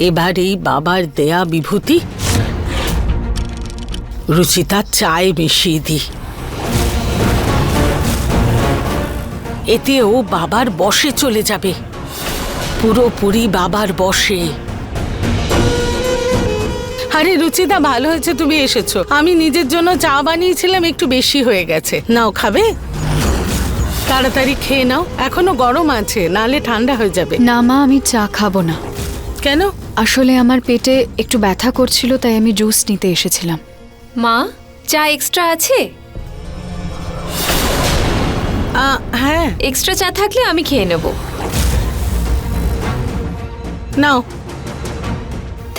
এবার এই বাবার দেয়া বিভূতি রুচিতার চায়ে মিশিয়ে দি। এতে ও বাবার বশে চলে যাবে, পুরোপুরি বাবার বশে। আরে রুচিতা, ভালো হয়েছে তুমি এসেছো। আমি নিজের জন্য চা বানিয়েছিলাম, একটু বেশি হয়ে গেছে। নাও, খাবে? তাড়াতাড়ি খেয়ে নাও, এখনো গরম আছে, নালে ঠান্ডা হয়ে যাবে। না মা, আমি চা খাবো না। কেন? আসলে আমার পেটে একটু ব্যথা করছিল, তাই আমি জুস নিতে এসেছিলাম। মা, চা এক্সট্রা আছে? হ্যাঁ, এক্সট্রা চা থাকলে আমি খেয়ে নেব। নাও।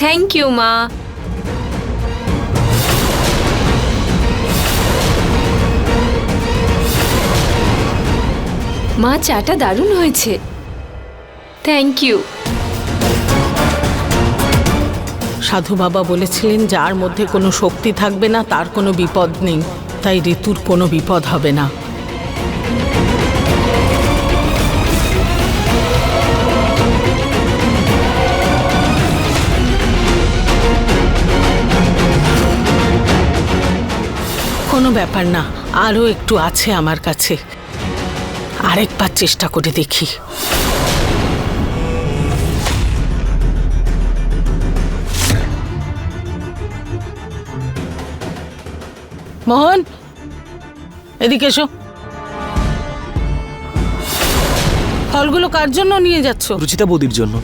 থ্যাংক ইউ মা। মা, চাটা দারুণ হয়েছে। Thank you. সাধু বাবা বলেছিলেন যার মধ্যে কোনো শক্তি থাকবে না তার কোনো বিপদ নেই, তাই ঋতুর কোনো বিপদ হবে না। কোনো ব্যাপার না, আরও একটু আছে আমার কাছে, আরেকবার চেষ্টা করে দেখি। মোহন, এদিকে এসো। ফলগুলো কার জন্য নিয়ে যাচ্ছ? রুচিতা বৌদির জন্য।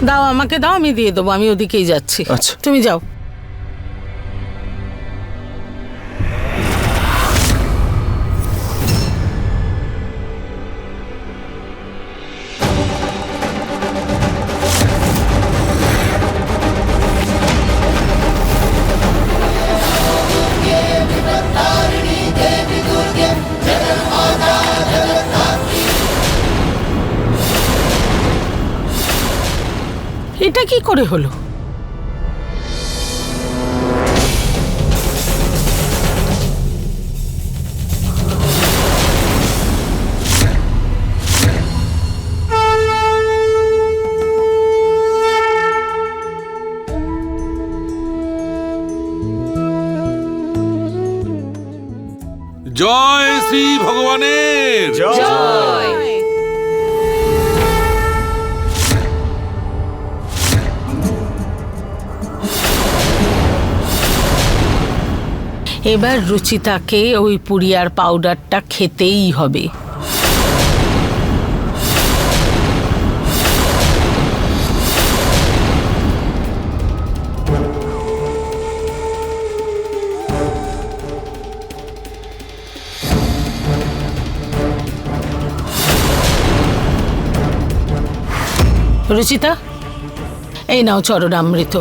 দাও, আমাকে দাও, আমি দিয়ে দেবো। আমি ওদিকেই যাচ্ছি। আচ্ছা। তুমি যাও। এটা কি করে হলো? জয় শ্রী ভগবানের জয়। এবার রুচিতাকে ওই পুরিয়ার পাউডারটা খেতেই হবে। রুচিতা, এই নাও চরণামৃত।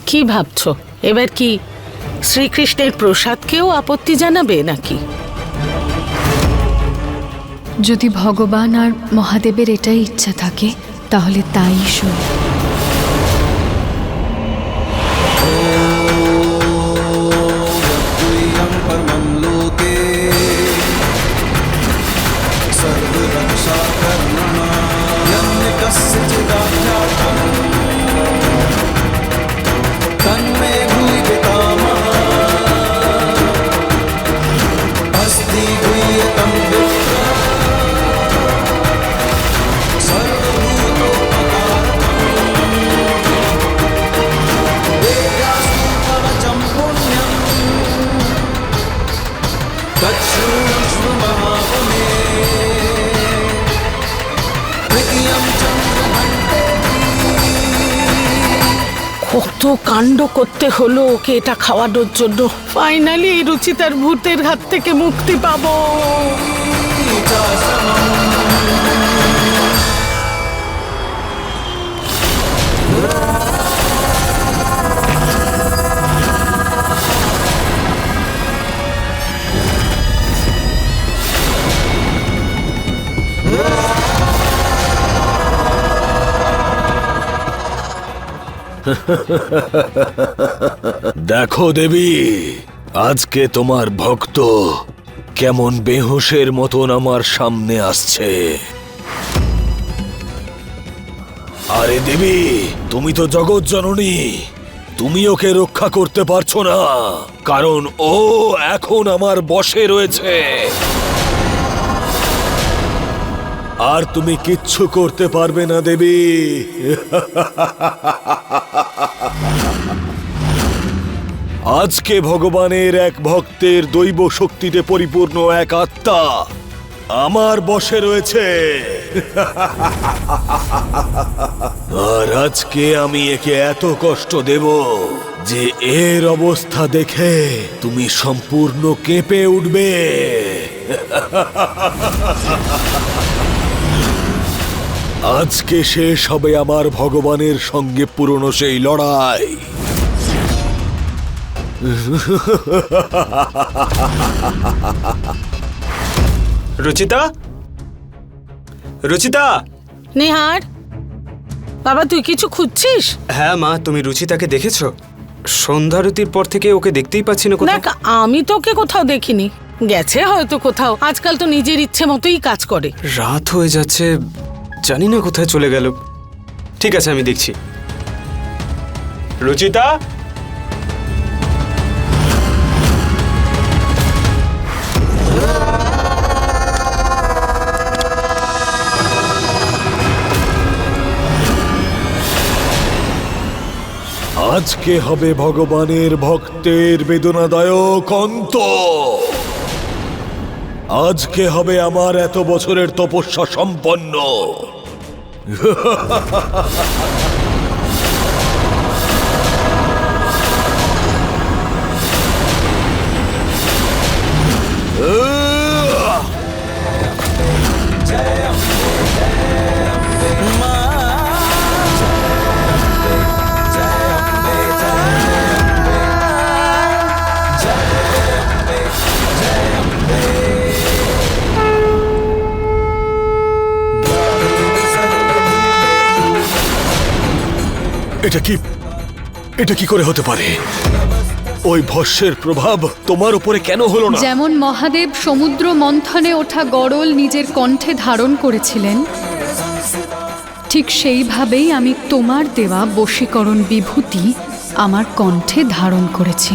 কি ভাবছো, এবার কি শ্রীকৃষ্ণের প্রসাদকেও আপত্তি জানাবে নাকি? যদি ভগবান আর মহাদেবের এটাই ইচ্ছা থাকে তাহলে তাই শুনি। কত কাণ্ড করতে হলো ওকে এটা খাওয়ানোর জন্য। ফাইনালি এই রুচিতার ভূতের হাত থেকে মুক্তি পাবো। দেখো দেবী, আজকে তোমার ভক্ত কেমন বেহুশের মতন আমার সামনে আসছে। আরে দেবী, তুমি তো জগৎ জননী, তুমি ওকে রক্ষা করতে পারছো না, কারণ ও এখন আমার বশে রয়েছে। আর তুমি কিচ্ছু করতে পারবে না দেবী। আজকে ভগবানের এক ভক্তের দৈব শক্তিতে পরিপূর্ণ এক আত্মা আমার বশে রয়েছে। আর আজকে আমি একে এত কষ্ট দেব যে এর অবস্থা দেখে তুমি সম্পূর্ণ কেঁপে উঠবে। আজকে শেষ হবে আমার ভগবানের সঙ্গে পুরনো সেই লড়াই। রুচিতা, রুচিতা। নিহার, বাবা তুই কিছু খুঁজছিস? হ্যাঁ মা, তুমি রুচিতাকে দেখেছো? সন্ধ্যারতির পর থেকে ওকে দেখতেই পাচ্ছি না কোথাও। দেখ, আমি তোকে কোথাও দেখিনি। গেছে হয়তো কোথাও, আজকাল তো নিজের ইচ্ছে মতোই কাজ করে। রাত হয়ে যাচ্ছে, জানি না কোথায় চলে গেল। ঠিক আছে, আমি দেখছি। রুচিতা, আজকে হবে ভগবানের ভক্তের বেদনাদায়ক অন্ত। আজকে হবে আমার এত বছরের তপস্যা সম্পন্ন। এটা কি করে হতে পারে? ওই ভস্যের প্রভাব তোমার উপরে কেন হলো না? যেমন মহাদেব সমুদ্র মন্থনে ওঠা গড়ল নিজের কণ্ঠে ধারণ করেছিলেন, ঠিক সেইভাবেই আমি তোমার দেওয়া বশীকরণ বিভূতি আমার কণ্ঠে ধারণ করেছি।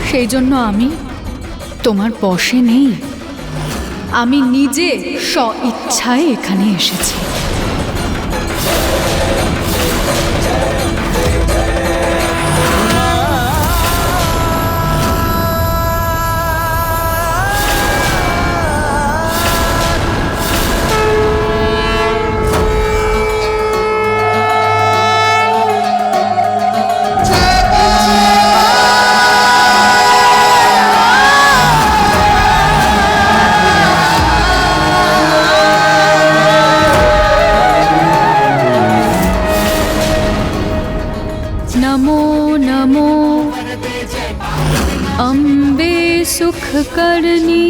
সেই জন্য আমি তোমার বশে নেই, আমি নিজে স্ব-ইচ্ছায় এখানে এসেছি। नमो नमो अम्बे सुखकर्णी,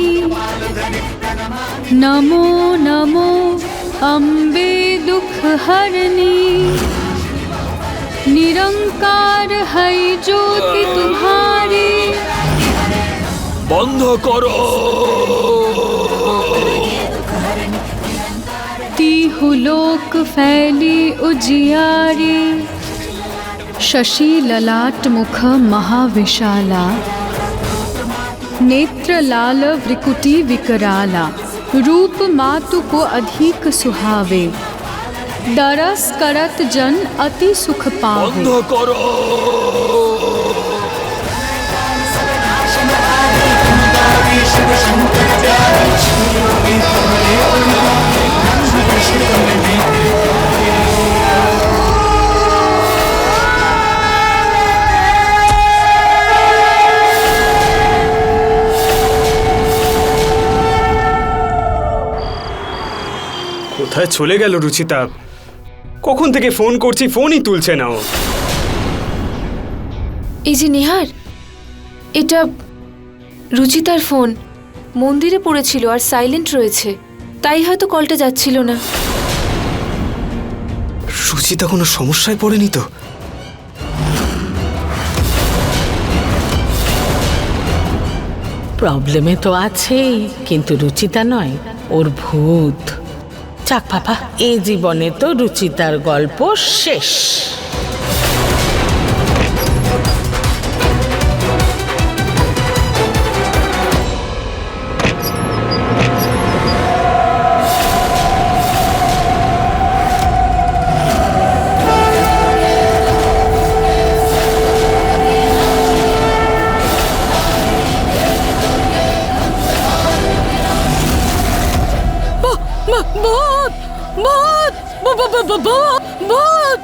नमो नमो अम्बे दुखहरणी, निरंकार है ज्योति तुम्हारी। বন্ধ করো। तीहु लोक फैली उजियारी, शशि ललाट मुख महाविशाला, नेत्र लाल वृकुटी विकराला, रूप मातु को अधिक सुहावे, दरस करत जन अति सुख पावे। বন্ধ করো। কোথায় চলে গেল রুচিতা? কখন থেকে ফোন করছি, ফোনই তুলছে না ও। এই যে নিহার, এটা রুচিতার ফোন। মন্দিরে পড়েছিল আর সাইলেন্ট রয়েছে, তাই হয়তো কলটা যাচ্ছিল না। রুচিতা কোনো সমস্যায় পড়েনি তো? প্রবলেমে তো আছেই, কিন্তু রুচিতা নয়, ওর ভূত। যাক বাবা, এই জীবনে তো রুচিতার গল্প শেষ। ভূত ভূত ভূত ভূত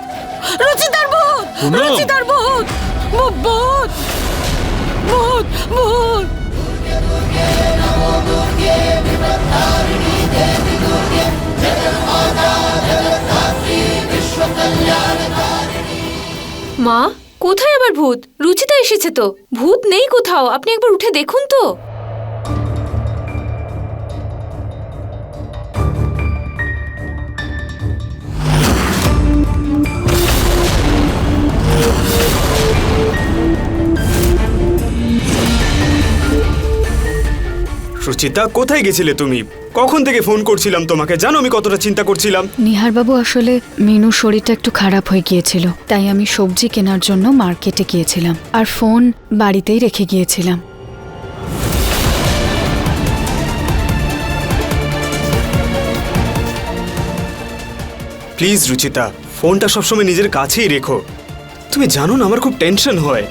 রুচিতার ভূত, রুচিতার ভূত, ভূত ভূত ভূত। মা, কোথায় আবার ভূত? রুচিতা এসেছে তো, ভূত নেই কোথাও। আপনি একবার উঠে দেখুন তো। রুচিতা, কোথায় গেছিলে তুমি? কখন থেকে ফোন করছিলাম তোমাকে, জানো আমি কতটা চিন্তা করছিলাম। নিহারবাবু, আসলে মিনুর শরীরটা একটু খারাপ হয়ে গিয়েছিল, তাই আমি সবজি কেনার জন্য মার্কেটে গিয়েছিলাম আর ফোন বাড়িতেই রেখে গিয়েছিলাম। প্লিজ রুচিতা, ফোনটা সবসময় নিজের কাছেই রেখো। তুমি জানো না আমার খুব টেনশন হয়।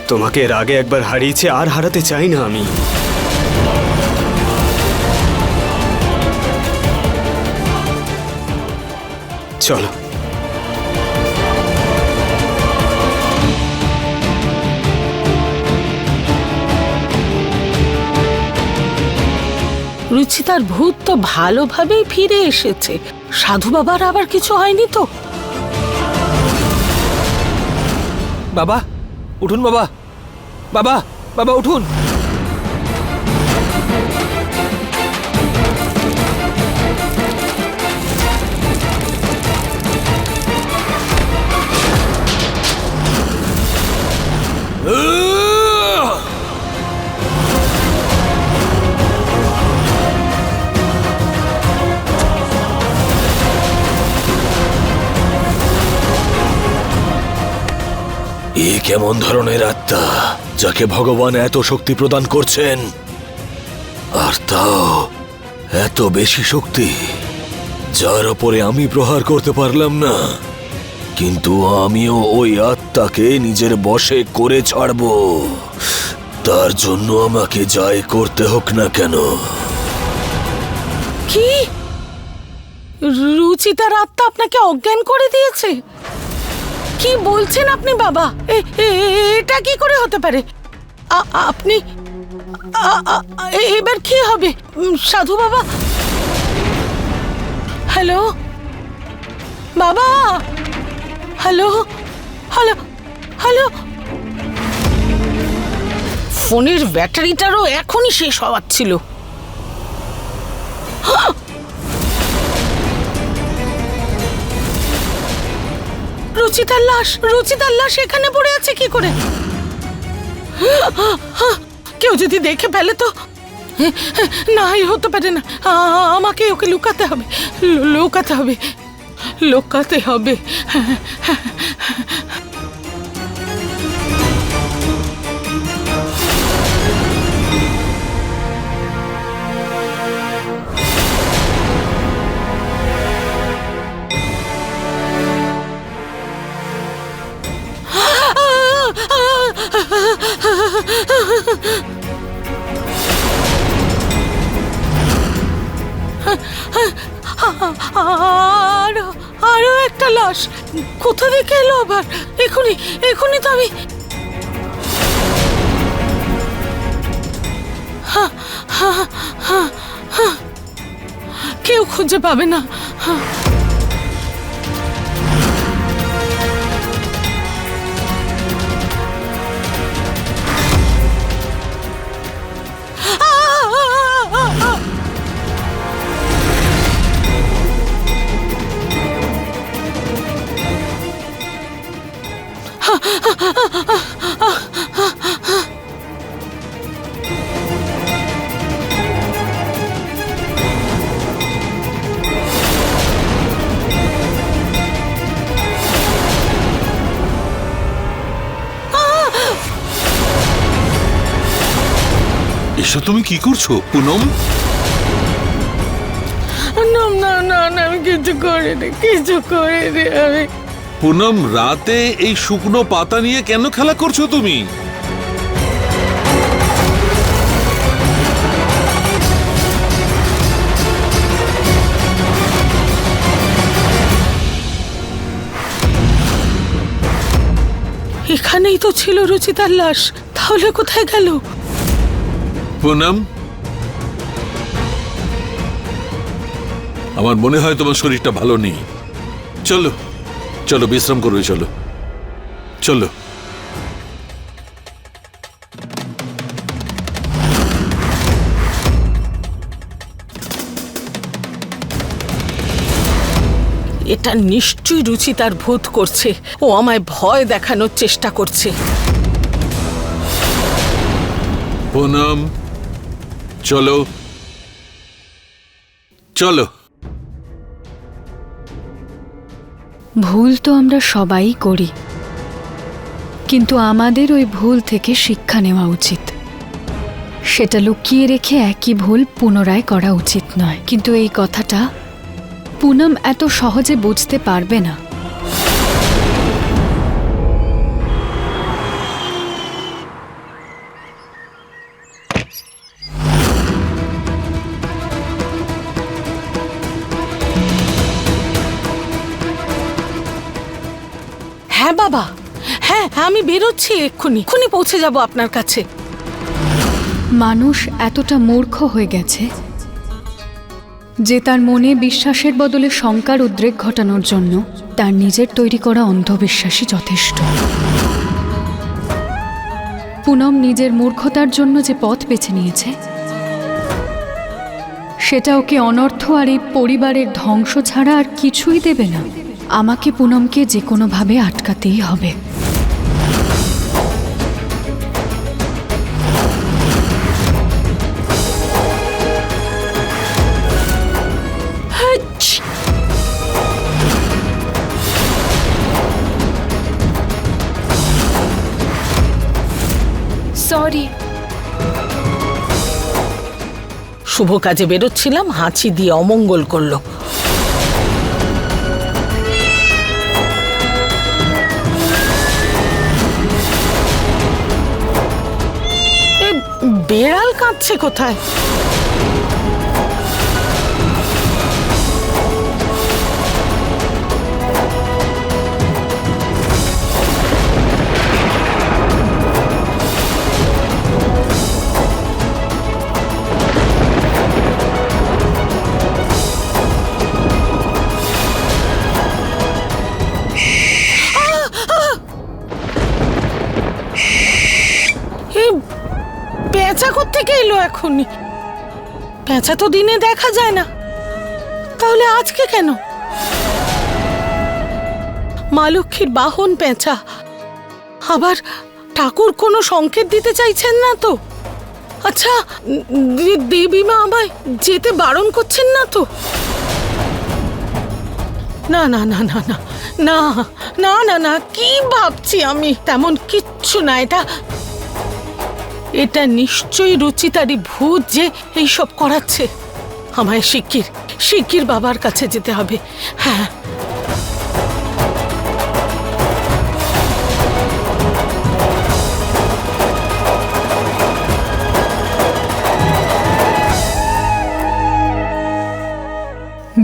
তোমাকে এর আগে একবার হারিয়েছে, আর হারাতে চাই না আমি। চলো। রুচিতার ভূত তো ভালোভাবেই ফিরে এসেছে। সাধু বাবার আবার কিছু হয়নি তো? বাবা উঠুন, বাবা বাবা বাবা উঠুন। এ কেমন ধরনের আত্মা যাকে ভগবান এত শক্তি প্রদান করছেন, আর তাও এত বেশি শক্তি, যার উপরে আমি প্রহার করতে পারলাম না, কিন্তু আমিও ওই আত্মাকে নিজের বশে করে ছাড়ব। তার জন্য আমাকে যাই করতে হোক না কেন। কি? রুচিতার আত্মা আপনাকে অজ্ঞান করে দিয়েছে? কি বলছেন আপনি বাবা? এটা কি করে হতে পারে? আপনি এবার কি হবে সাধু বাবা? হ্যালো বাবা, হ্যালো হ্যালো হ্যালো। ফোনের ব্যাটারিটারও এখনই শেষ হওয়ার ছিল। রুচিতার লাশ এখানে পড়ে আছে কি করে? কেউ যদি দেখে ফেলে তো? না, হতে পারে না। আমাকে ওকে লুকাতে হবে, লুকাতে হবে, লুকাতে হবে। আরো একটা লাশ কোথা থেকে এলো আবার? এখনই তো আমি কেউ খুঁজে পাবে না। এসব তুমি কি করছো পুনম? না না না না, আমি কিছু করিনি, কিছু করিনি আমি। পুনম, রাতে এই শুকনো পাতা নিয়ে কেন খেলা করছো তুমি? এখানেই তো ছিল রুচিতার লাশ, তাহলে কোথায় গেল? পুনম, আমার মনে হয় তোমার শরীরটা ভালো নেই। চলো চলো, বিশ্রাম করবে, চলো চলো। এটা নিশ্চয়ই রুচিতার ভূত করছে, ও আমায় ভয় দেখানোর চেষ্টা করছে। পুনম, চলো চলো। ভুল তো আমরা সবাই করি, কিন্তু আমাদের ওই ভুল থেকে শিক্ষা নেওয়া উচিত। সেটা লুকিয়ে রেখে একই ভুল পুনরায় করা উচিত নয়। কিন্তু এই কথাটা পুনম এত সহজে বুঝতে পারবে না। হ্যাঁ বাবা, হ্যাঁ আমি বেরোচ্ছি, এক্ষুনি এক্ষুনি পৌঁছে যাব আপনার কাছে। মানুষ এতটা মূর্খ হয়ে গেছে যে তার মনে বিশ্বাসের বদলে শঙ্কার উদ্রেক ঘটানোর জন্য তার নিজের তৈরি করা অন্ধবিশ্বাসই যথেষ্ট। পুনম নিজের মূর্খতার জন্য যে পথ বেছে নিয়েছে, সেটা ওকে অনর্থ আর এই পরিবারের ধ্বংস ছাড়া আর কিছুই দেবে না। আমাকে পুনমকে যে কোনোভাবে আটকাতেই হবে। সরি। শুভ কাজে বেরোচ্ছিলাম, হাঁচি দিয়ে অমঙ্গল করলো। বেড়াল কাঁদছে কোথায়? পেঁচা কোত্থেকে এলো এখনই? পেঁচা তো দিনে দেখা যায় না, তাহলে আজকে কেন? মা লক্ষ্মীর বাহন পেঁচা, আবার ঠাকুর কোনো সংকেত দিতে চাইছেন না তো? আচ্ছা, দেবী মা আমায় যেতে বারণ করছেন না তো? না না না না না না না না না, কি ভাবছি আমি? তেমন কিচ্ছু না। এটা নিশ্চয়ই রুচিতারই ভূত যে এইসব করাচ্ছে। আমায় শিগগির বাবার কাছে যেতে হবে। হ্যাঁ,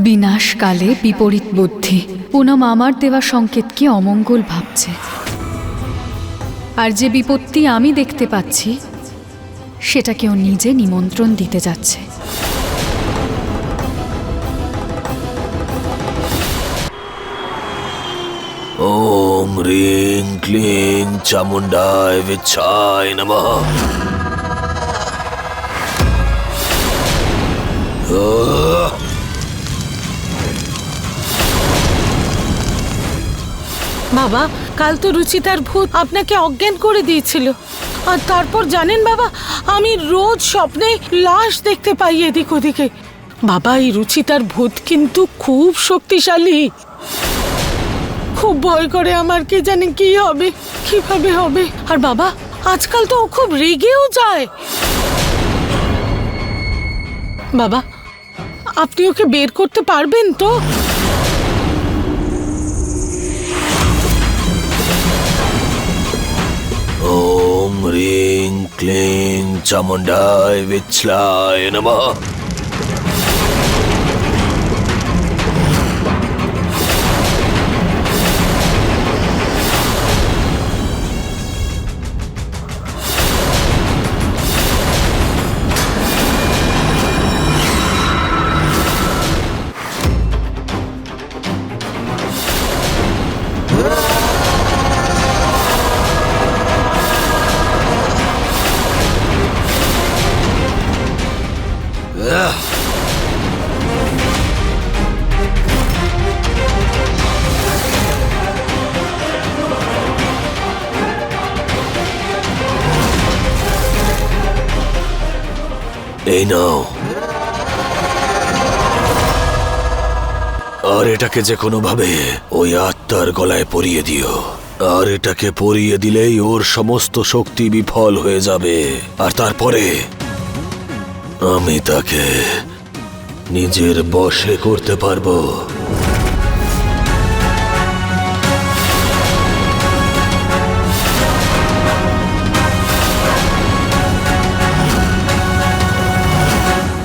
বিনাশকালে বিপরীত বুদ্ধি। পুনম আমার দেওয়া সংকেতকে অমঙ্গল ভাবছে, আর যে বিপত্তি আমি দেখতে পাচ্ছি সেটাকে ও নিজে নিমন্ত্রণ দিতে যাচ্ছে। ওম হ্রিং ক্লিং চামুণ্ডায় বিচ্ছায় নমঃ। বাবা, কাল তো রুচিতার ভূত আপনাকে অজ্ঞান করে দিয়েছিল, আর তারপর জানেন বাবা, আমি রোজ স্বপ্নে লাশ দেখতে পাই এদিক ওদিকে। বাবা, এই রুচিতার ভূত কিন্তু খুব শক্তিশালী। খুব ভয় করে আমার, কে জানে কি হবে, কিভাবে হবে। আর বাবা, আজকাল তো ও খুব রেগেও যায়। বাবা, আপনি ওকে বের করতে পারবেন তো? ওম হ্রিং ক্লিং চামুণ্ডায় বিচ্ছলায় নমঃ। এই নাও, আর এটাকে যে কোনো ভাবে ওই আত্মার গলায় পরিয়ে দিও। আর এটাকে পরিয়ে দিলেই ওর সমস্ত শক্তি বিফল হয়ে যাবে, আর তারপরে আমি তাকে নিজের বশে করতে পারবো।